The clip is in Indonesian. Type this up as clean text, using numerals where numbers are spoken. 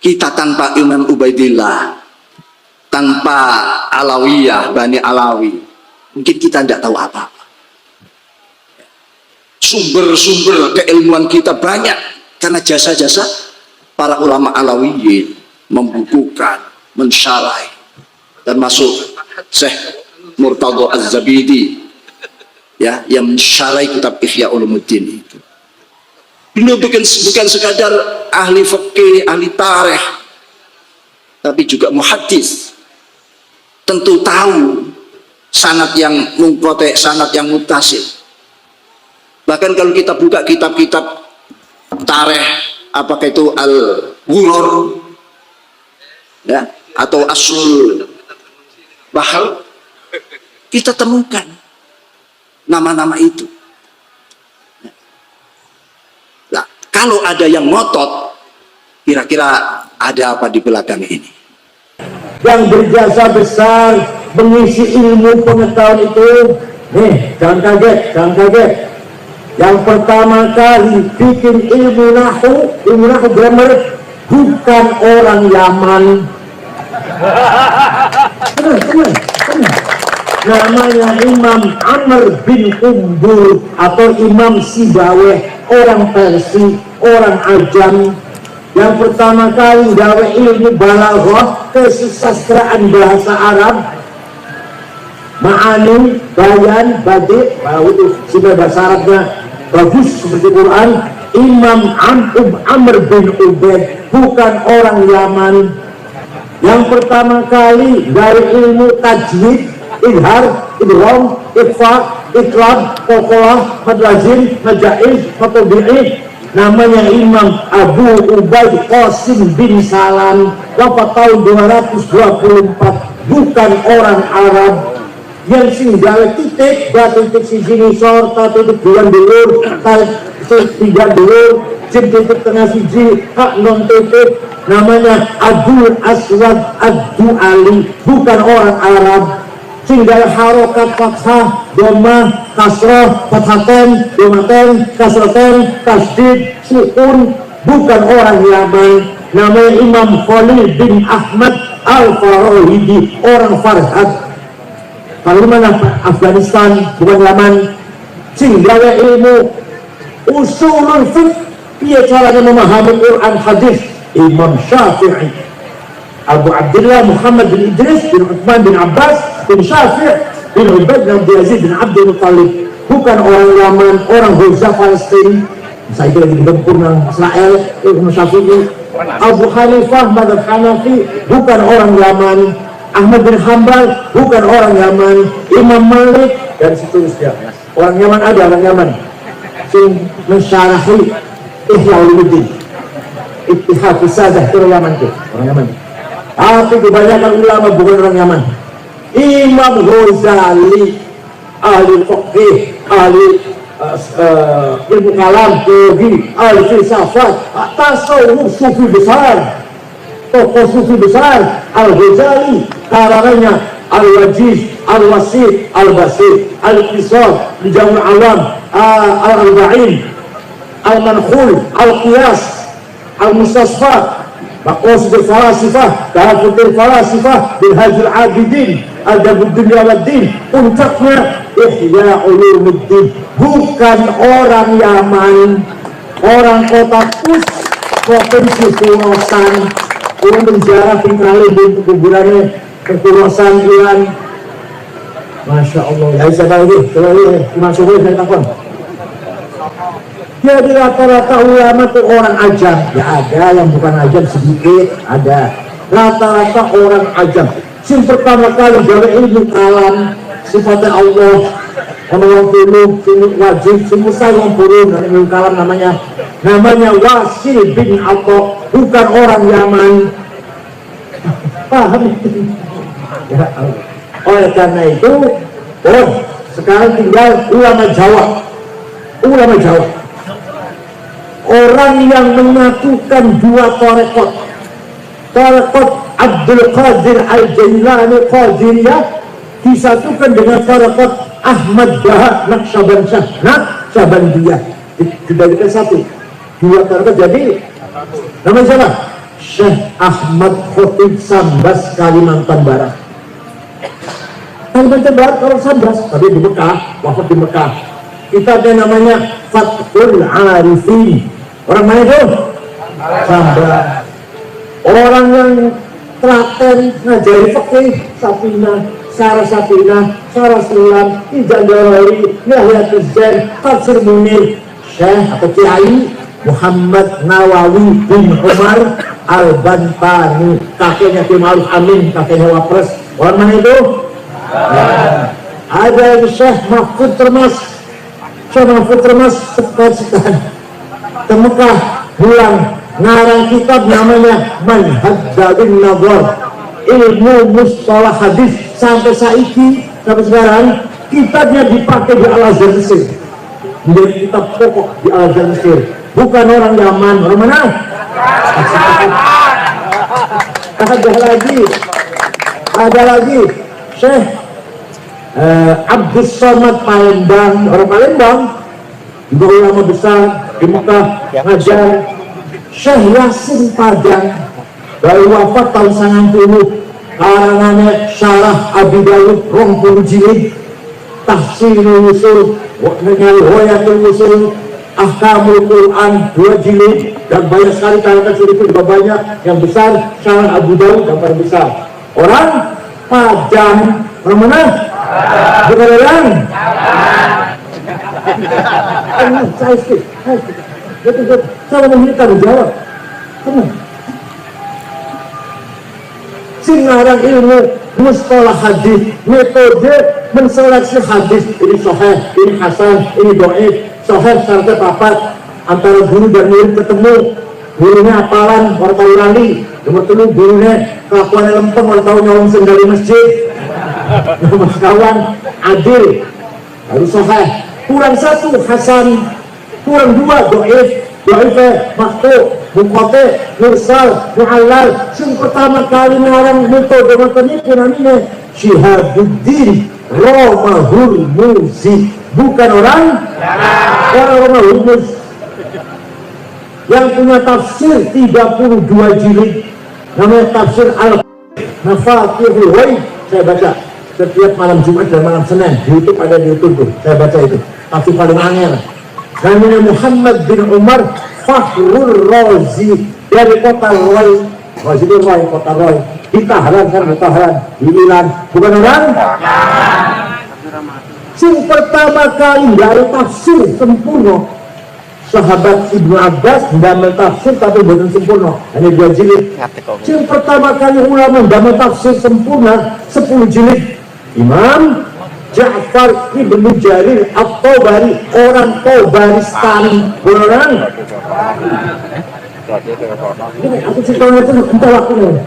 Kita tanpa Imam Ubaidillah, tanpa Alawiyah, Bani Alawi, mungkin kita tidak tahu apa-apa. Sumber-sumber keilmuan kita banyak karena jasa-jasa para ulama Alawiyin membukukan, mensyarahi, termasuk Syekh Murtadha Az-Zabidi, ya, yang mensyarahi kitab Ihya Ulumuddin itu. Beliau bukan sekadar ahli fikih, ahli tarikh, tapi juga muhaddis. Tentu tahu sanad yang munqati', sanad yang muttasil. Bahkan kalau kita buka kitab-kitab tarikh, apakah itu Al-Ghurur, ya, atau Aslul Bahr, kita temukan nama-nama itu. Nah, kalau ada yang ngotot, kira-kira ada apa di belakang ini? Yang berjasa besar mengisi ilmu pengetahuan itu, nih, jangan kaget. Yang pertama kali bikin ilmu nahu grammar, bukan orang Yaman. Tenang. Namanya Imam Amr bin Umbul atau Imam Sibaweh, orang Persia, orang Ajam. Yang pertama kali gawe ilmu balaghah, kesusastraan bahasa Arab, ma'ani, bayan, badi', itu sudah bahasa Arabnya bagus seperti Quran. Imam Amr bin Ubaid, bukan orang Yaman. Yang pertama kali gawe ilmu tajwid, idhar, idgham, ikhfa, iqlab, qalqalah, mad lazim, majaiz, matabi'i, namanya Imam Abu Ubaid Qasim bin Salam, wafat tahun 224, bukan orang Arab. Yang singgah titik, titik sisi nisor, titik bulan dulur, tiga dulur, titik tengah siji, hak non titik, namanya Abdul Aswad Ad-Du'ali, bukan orang Arab. Singgah harokat fathah, domah, kasroh, fathaten, domaten, kasroten, tasdid, sukun, bukan orang Yaman. Namanya Imam Khalil bin Ahmad Al-Farahidi, orang Farhad. Kalau mana Afghanistan, bukan Yaman. Singgah ilmu usulul fiqh, dia caranya memahami Quran hadis, Imam Syafi'i, Abu Abdullah Muhammad bin Idris bin Uthman bin Abbas bin Syafi' bin Ubaid bin Abdul Aziz bin Abdul Muttalib, bukan orang Yaman, orang Gaza Palestina. Saya kira di Gempur Israel, Imam Syafi'i. Abu Hanifah Madzhab Hanafi, bukan orang Yaman. Ahmad bin Hanbal, bukan orang Yaman. Imam Malik dan seterusnya. Orang Yaman ada, orang Yaman sing mensyarahi Ihya Ulumuddin, Ittihad Sadah, itu Yaman tuh, orang Yaman. Tapi kebanyakan ulama bukan orang Yaman. Imam Ghazali, ahli fiqh, ahli ilmu kalam, teologi, ahli filsafat, tasawuf, sufi besar, tokoh sufi besar. Al-Ghazali, karangannya Al-Wajiz, Al-Wasit, Al-Basit, Al-Qisar, Al-Jami' Alam, Al-Arba'in, Al-Mankhul, Al-Qiyas, Al-Mustasfa, Maqasid al-Falasifah, Tahafut al-Falasifah, Minhajul Abidin, Adabud Dunya Waddin, puncaknya Ihya Ulumuddin, bukan orang Yaman, orang kota Kus, provinsi Khurasan. Orang menjarah tinggalin di kuburannya kekuasaan Iran. Masya Allah. Ya saya lagi, Imam Subuh saya takon. Jadi rata-rata ulama itu orang ajam. Ya ada yang bukan ajam sedikit, ada. Rata-rata orang ajam. Yang pertama kali gawe ilmu kalam, sifatnya Allah, orang puluh, wajib, semua saya puluh dari ilmu kalam namanya Wasil bin Atha, bukan orang Yaman. Paham? Ya, oleh karena itu, sekarang tinggal ulama Jawa. Orang yang menyatukan dua tarekat Abdul Qadir Al-Jailani Qadiriyah disatukan dengan tarekat Ahmad Bahar Naqsyabandiyah, dijadikan satu. Dua tarekat jadi nama siapa? Syekh Ahmad Khotib Sambas, Kalimantan Barat. Kalimantan Barat orang Sambas, tapi di Mekah, wafat di Mekah. Kitabnya namanya Fathul Arifin. Orang mana itu? Sambas. Orang yang telaten ngajari fikih, Safinah, Syarah Safinah, Syarah Sulam, Ijaz Jalalain, Nihyatul Zain, Tafsir Munir, Syekh atau Kiai Muhammad Nawawi bin Umar Al-Bantani, kakeknya Ki Ma'ruf Amin, kakeknya Wapres. Orang mana itu? Ada Syekh Mahfud Termas. Syekh Mahfud Termas sekitar ke Mekah, pulang ngarang kitab namanya Manhaj Darun Nadhar, ilmu mustalah hadis. Sampai saiki, sampai sekarang kitabnya dipakai di Al-Azhar Mesir, menjadi kitab pokok di Al-Azhar Mesir. Bukan orang Yaman. Orang mana? Ada lagi Syekh Abdus Somad Palembang, orang Palembang, juga ulama besar di Mekah ngajar. Syekh Yasin Padang baru wafat tahun 90, karangannya Syarah Abi Dawud 20 jilid, Tahsinul Usul, Hoyatul Usul, Ahkamul Quran 2 jilid, dan banyak sekali karangan itu juga banyak. Yang besar Syarah Abu Dawud yang paling besar. Orang Padang. Orang mana? Bukan orang. Saya menghilangkan jawab. Singarang ilmu mustalah hadis, metode menseleksi hadis, ini sahih, ini hasan, ini dhaif. Sahih syaratnya papat, antara guru dan murid ketemu, gurunya apalan, orang tahu lali. Nomor 3, gurunya kelakuannya lempeng, orang tahu nyolong sendal di masjid. Nomor kawan adil, harus sahih. Kurang 1 hasan, kurang 2 dhaif, makhluk, mukhote, mursal, mu'allal. Yang pertama kali ngarang metode itu namanya Syihabuddin Romahul Muzi. Bukan orang Romahul Muzi yang punya tafsir 32 jilid, namanya tafsir Al-Mafatihul Ghaib. Saya baca setiap malam Jumat dan malam Senin di YouTube, ada di YouTube tuh. Saya baca itu tafsir paling angel. Namanya Muhammad bin Umar Fakhrul Razi dari kota Roy. Razi itu Roy, kota Roy. Di Tahran, kan di Tahran, di Iran. Bukan orang? Yang pertama kali dari tafsir sempurna, sahabat Ibnu Abbas mendamel tafsir tapi bukan sempurna, hanya 2 jilid. Yang pertama kali ulama mendamel tafsir sempurna 10 jilid, Imam Ja'far Ibnu Jarir At-Tabari, orang Tabaristani. Orang ini aku cerita itu entah aku